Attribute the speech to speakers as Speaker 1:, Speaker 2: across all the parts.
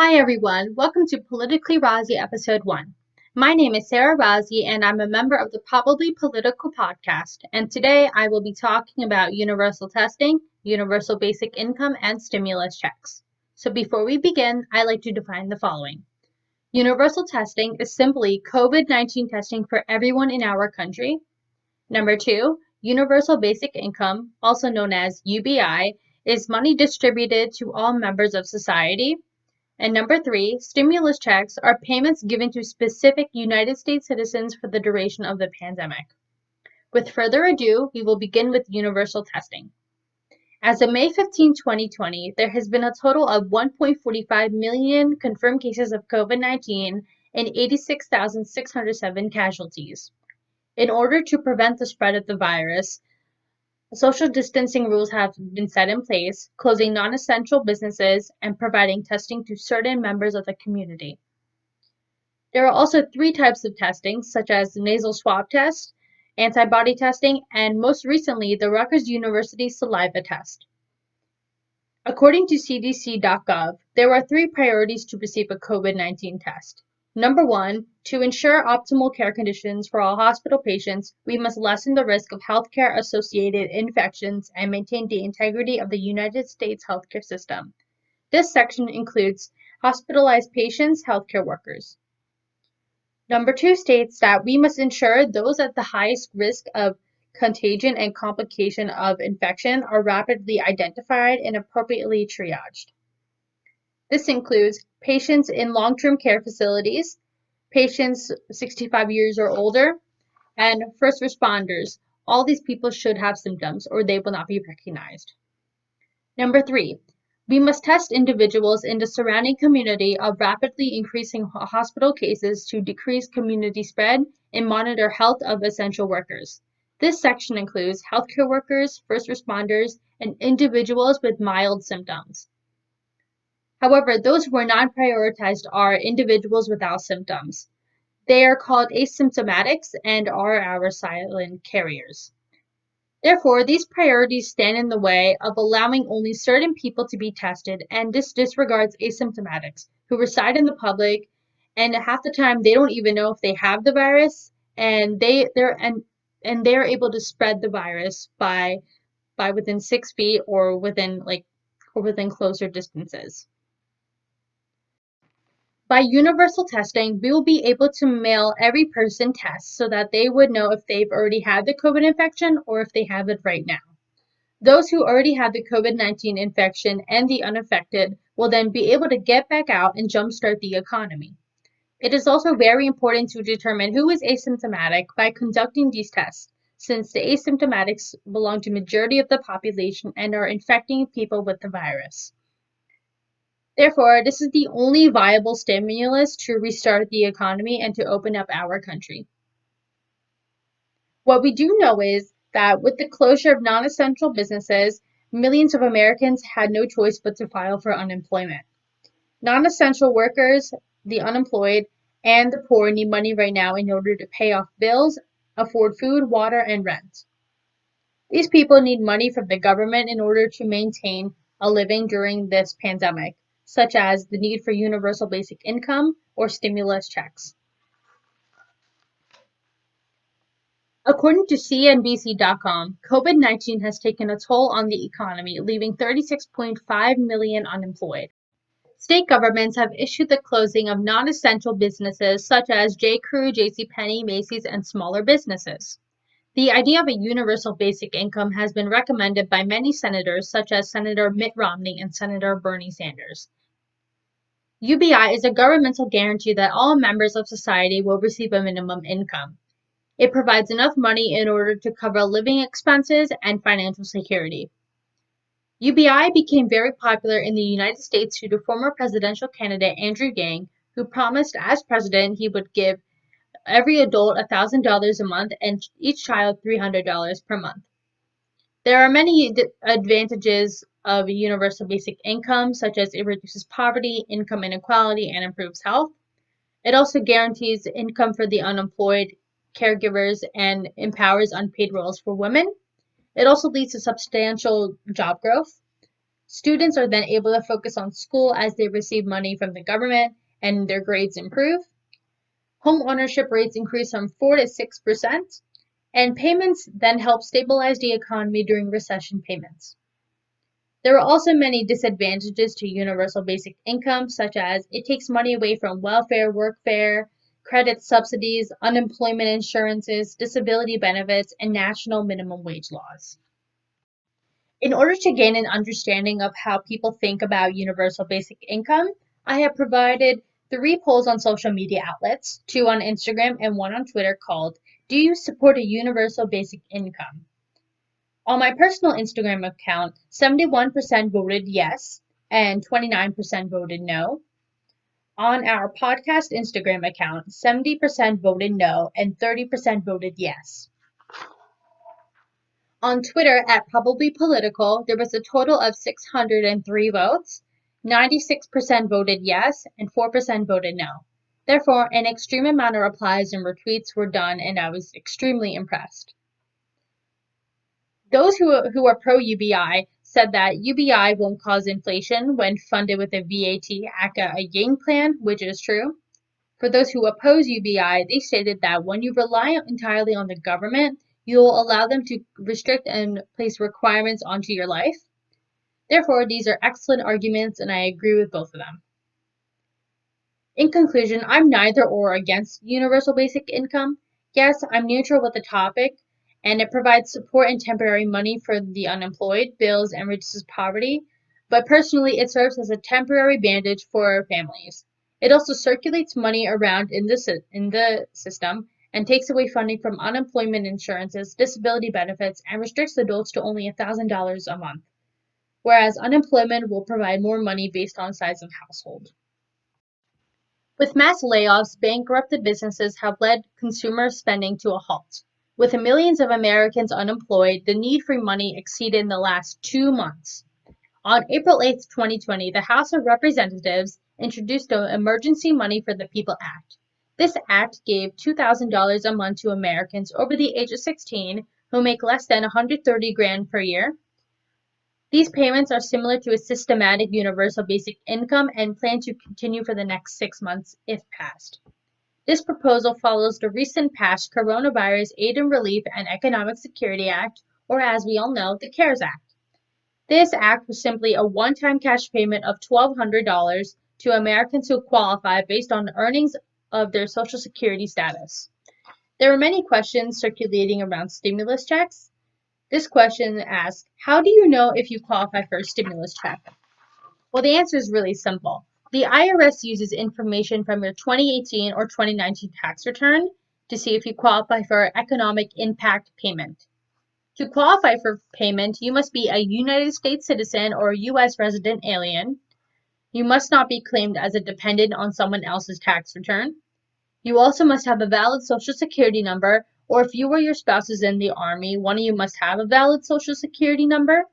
Speaker 1: Hi everyone, welcome to Politically Razi Episode 1. My name is Sara Razi and I'm a member of the Probably Political podcast, and today I will be talking about universal testing, universal basic income, and stimulus checks. So before we begin, I'd like to define the following. Universal testing is simply COVID-19 testing for everyone in our country. Number 2, universal basic income, also known as UBI, is money distributed to all members of society. And number 3, stimulus checks are payments given to specific United States citizens for the duration of the pandemic. With further ado, we will begin with universal testing. As of May 15, 2020, there has been a total of 1.45 million confirmed cases of COVID-19 and 86,607 casualties. In order to prevent the spread of the virus, social distancing rules have been set in place, closing non-essential businesses and providing testing to certain members of the community. There are also 3 types of testing, such as the nasal swab test, antibody testing, and most recently, the Rutgers University saliva test. According to CDC.gov, there are 3 priorities to receive a COVID-19 test. Number 1, to ensure optimal care conditions for all hospital patients, we must lessen the risk of healthcare-associated infections and maintain the integrity of the United States healthcare system. This section includes hospitalized patients, healthcare workers. Number 2 states that we must ensure those at the highest risk of contagion and complication of infection are rapidly identified and appropriately triaged. This includes patients in long-term care facilities, patients 65 years or older, and first responders. All these people should have symptoms or they will not be recognized. Number 3, we must test individuals in the surrounding community of rapidly increasing hospital cases to decrease community spread and monitor health of essential workers. This section includes healthcare workers, first responders, and individuals with mild symptoms. However, those who are not prioritized are individuals without symptoms. They are called asymptomatics and are our silent carriers. Therefore, these priorities stand in the way of allowing only certain people to be tested, and this disregards asymptomatics who reside in the public, and half the time they don't even know if they have the virus, and they're able to spread the virus by within 6 feet or within closer distances. By universal testing, we will be able to mail every person tests so that they would know if they've already had the COVID infection or if they have it right now. Those who already have the COVID-19 infection and the unaffected will then be able to get back out and jumpstart the economy. It is also very important to determine who is asymptomatic by conducting these tests, since the asymptomatics belong to the majority of the population and are infecting people with the virus. Therefore, this is the only viable stimulus to restart the economy and to open up our country. What we do know is that with the closure of non-essential businesses, millions of Americans had no choice but to file for unemployment. Non-essential workers, the unemployed, and the poor need money right now in order to pay off bills, afford food, water, and rent. These people need money from the government in order to maintain a living during this pandemic, such as the need for universal basic income or stimulus checks. According to CNBC.com, COVID-19 has taken a toll on the economy, leaving 36.5 million unemployed. State governments have issued the closing of non-essential businesses such as J.Crew, JCPenney, Macy's, and smaller businesses. The idea of a universal basic income has been recommended by many senators such as Senator Mitt Romney and Senator Bernie Sanders. UBI is a governmental guarantee that all members of society will receive a minimum income. It provides enough money in order to cover living expenses and financial security. UBI became very popular in the United States due to former presidential candidate Andrew Yang, who promised as president he would give every adult $1,000 a month and each child $300 per month. There are many advantages of a universal basic income, such as it reduces poverty, income inequality, and improves health. It also guarantees income for the unemployed, caregivers, and empowers unpaid roles for women. It also leads to substantial job growth. Students are then able to focus on school as they receive money from the government and their grades improve. Home ownership rates increase from 4 to 6%, and payments then help stabilize the economy during recession payments. There are also many disadvantages to universal basic income, such as it takes money away from welfare, workfare, credit subsidies, unemployment insurances, disability benefits, and national minimum wage laws. In order to gain an understanding of how people think about universal basic income, I have provided 3 polls on social media outlets, 2 on Instagram and 1 on Twitter, called "Do you support a universal basic income?" On my personal Instagram account, 71% voted yes and 29% voted no. On our podcast Instagram account, 70% voted no and 30% voted yes. On Twitter at Probably Political, there was a total of 603 votes. 96% voted yes and 4% voted no. Therefore, an extreme amount of replies and retweets were done, and I was extremely impressed. Those who are pro-UBI said that UBI won't cause inflation when funded with a VAT ACA Yang plan, which is true. For those who oppose UBI, they stated that when you rely entirely on the government, you'll allow them to restrict and place requirements onto your life. Therefore, these are excellent arguments, and I agree with both of them. In conclusion, I'm neither or against universal basic income. Yes, I'm neutral with the topic, and it provides support and temporary money for the unemployed, bills, and reduces poverty. But personally, it serves as a temporary bandage for families. It also circulates money around in the system and takes away funding from unemployment insurances, disability benefits, and restricts adults to only $1,000 a month, whereas unemployment will provide more money based on size of household. With mass layoffs, bankrupted businesses have led consumer spending to a halt. With millions of Americans unemployed, the need for money exceeded in the last 2 months. On April 8, 2020, the House of Representatives introduced the Emergency Money for the People Act. This act gave $2,000 a month to Americans over the age of 16 who make less than $130,000 per year. These payments are similar to a systematic universal basic income and plan to continue for the next 6 months if passed. This proposal follows the recent passed Coronavirus Aid and Relief and Economic Security Act, or as we all know, the CARES Act. This act was simply a one-time cash payment of $1,200 to Americans who qualify based on earnings of their Social Security status. There are many questions circulating around stimulus checks. This question asks, how do you know if you qualify for a stimulus check? Well, the answer is really simple. The IRS uses information from your 2018 or 2019 tax return to see if you qualify for an economic impact payment. To qualify for payment, you must be a United States citizen or a U.S. resident alien. You must not be claimed as a dependent on someone else's tax return. You also must have a valid Social Security number, or if you or your spouse is in the Army, one of you must have a valid Social Security number.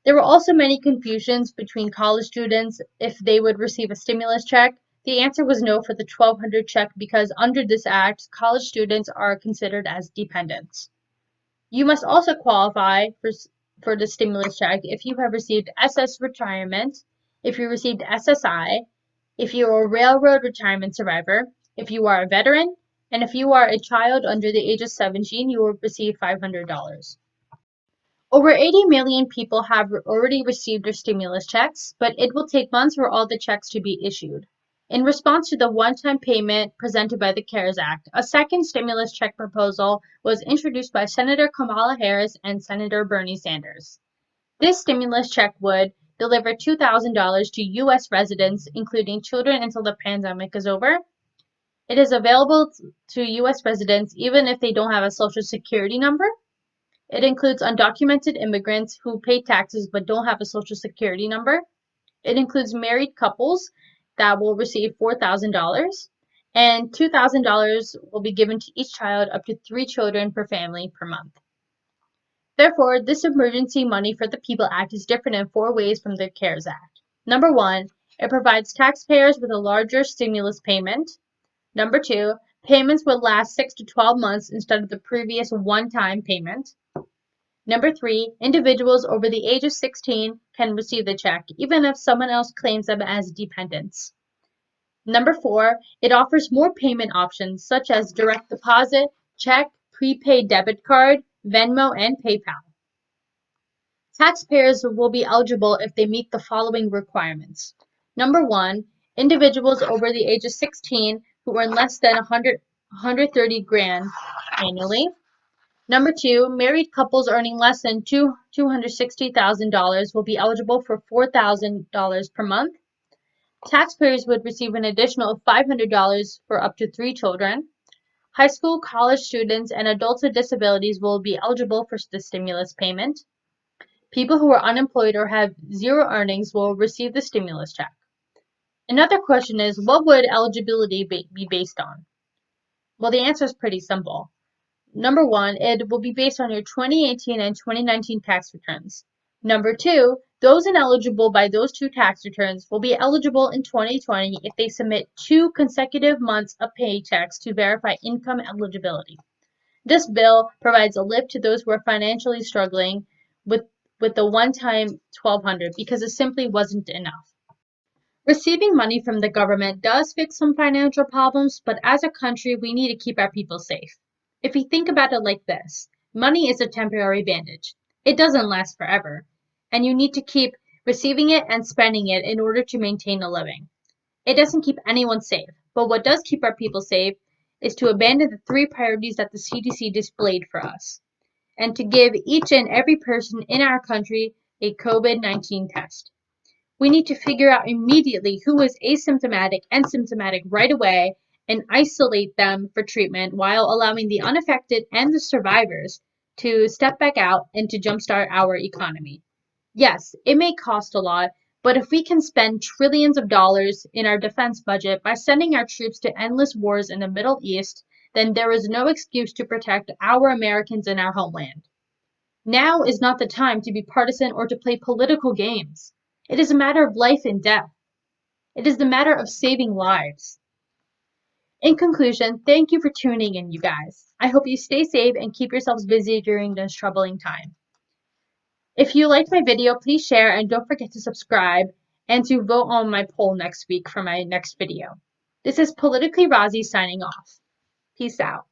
Speaker 1: There were also many confusions between college students if they would receive a stimulus check. The answer was no for the $1,200 check because under this act, college students are considered as dependents. You must also qualify for the stimulus check if you have received SS retirement, if you received SSI, if you are a railroad retirement survivor, if you are a veteran, and if you are a child under the age of 17, you will receive $500. Over 80 million people have already received their stimulus checks, but it will take months for all the checks to be issued. In response to the one-time payment presented by the CARES Act, a second stimulus check proposal was introduced by Senator Kamala Harris and Senator Bernie Sanders. This stimulus check would deliver $2,000 to U.S. residents, including children, until the pandemic is over. It is available to U.S. residents even if they don't have a Social Security number. It includes undocumented immigrants who pay taxes but don't have a Social Security number. It includes married couples that will receive $4,000, and $2,000 will be given to each child, up to 3 children per family per month. Therefore, this Emergency Money for the People Act is different in 4 ways from the CARES Act. Number 1, it provides taxpayers with a larger stimulus payment. Number 2, payments will last 6 to 12 months instead of the previous one-time payment. Number 3, individuals over the age of 16 can receive the check, even if someone else claims them as dependents. Number 4, it offers more payment options such as direct deposit, check, prepaid debit card, Venmo, and PayPal. Taxpayers will be eligible if they meet the following requirements. Number 1, individuals over the age of 16 who earn less than 130 grand annually. Number 2, married couples earning less than $260,000 will be eligible for $4,000 per month. Taxpayers would receive an additional $500 for up to 3 children. High school, college students, and adults with disabilities will be eligible for the stimulus payment. People who are unemployed or have zero earnings will receive the stimulus check. Another question is, what would eligibility be based on? Well, the answer is pretty simple. Number 1, it will be based on your 2018 and 2019 tax returns. Number 2, those ineligible by those 2 tax returns will be eligible in 2020 if they submit 2 consecutive months of paychecks to verify income eligibility. This bill provides a lift to those who are financially struggling with the one-time $1,200 because it simply wasn't enough. Receiving money from the government does fix some financial problems, but as a country, we need to keep our people safe. If you think about it like this, money is a temporary bandage. It doesn't last forever, and you need to keep receiving it and spending it in order to maintain a living. It doesn't keep anyone safe, but what does keep our people safe is to abandon the 3 priorities that the CDC displayed for us, and to give each and every person in our country a COVID-19 test. We need to figure out immediately who is asymptomatic and symptomatic right away and isolate them for treatment while allowing the unaffected and the survivors to step back out and to jumpstart our economy. Yes, it may cost a lot, but if we can spend trillions of dollars in our defense budget by sending our troops to endless wars in the Middle East, then there is no excuse to protect our Americans in our homeland. Now is not the time to be partisan or to play political games. It is a matter of life and death. It is the matter of saving lives. In conclusion, thank you for tuning in, you guys. I hope you stay safe and keep yourselves busy during this troubling time. If you liked my video, please share and don't forget to subscribe and to vote on my poll next week for my next video. This is Politically Razi signing off. Peace out.